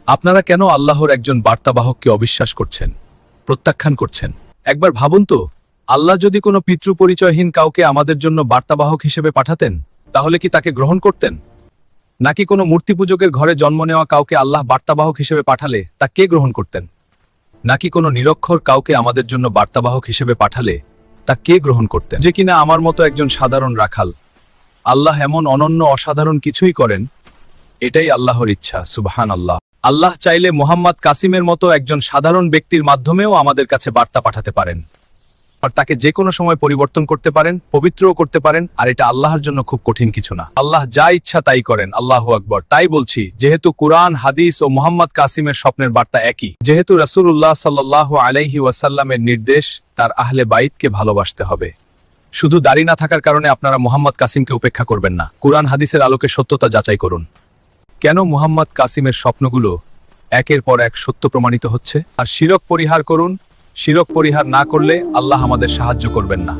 আপনারা কেন আল্লাহর একজন বার্তাবাহককে অবিশ্বাস করছেন, প্রত্যাখ্যান করছেন? একবার ভাবুন তো, আল্লাহ যদি কোনো পিতৃ পরিচয়হীন কাউকে আমাদের জন্য বার্তাবাহক হিসেবে পাঠাতেন, তাহলে কি তাকে গ্রহণ করতেন? নাকি কোনো মূর্তিপূজকের ঘরে জন্ম নেওয়া কাউকে আল্লাহ বার্তাবাহক হিসেবে পাঠালে তা কে গ্রহণ করতেন? নাকি কোনো নিরক্ষর কাউকে আমাদের জন্য বার্তাবাহক হিসেবে পাঠালে তা কে গ্রহণ করতেন? যে কিনা আমার মতো একজন সাধারণ রাখাল। আল্লাহ এমন অনন্য অসাধারণ কিছুই করেন, এটাই আল্লাহর ইচ্ছা। সুবহান আল্লাহ। আল্লাহ চাইলে মোহাম্মদ কাসিমের মতো একজন সাধারণ ব্যক্তির মাধ্যমেও আমাদের কাছে বার্তা পাঠাতে পারেন, আর তাকে যে কোনো সময় পরিবর্তন করতে পারেন, পবিত্রও করতে পারেন, আর এটা আল্লাহর জন্য খুব কঠিন কিছু না। আল্লাহ যা ইচ্ছা তাই করেন। আল্লাহু আকবার। তাই বলছি, যেহেতু কুরআন, হাদিস ও মোহাম্মদ কাসিমের স্বপ্নের বার্তা একই, যেহেতু রাসূলুল্লাহ সাল্লাল্লাহু আলাইহি ওয়াসাল্লামের নির্দেশ তার আহলে বাইতকে ভালোবাসতে হবে, শুধু দাড়ি না থাকার কারণে আপনারা মোহাম্মদ কাসিমকে উপেক্ষা করবেন না। কুরআন হাদিসের আলোকে সত্যতা যাচাই করুন। কেন মোহাম্মদ কাসিমের স্বপ্নগুলো একের পর এক সত্য প্রমাণিত হচ্ছে? আর শিরক পরিহার করুন। শিরক পরিহার না করলে আল্লাহ আমাদের সাহায্য করবেন না।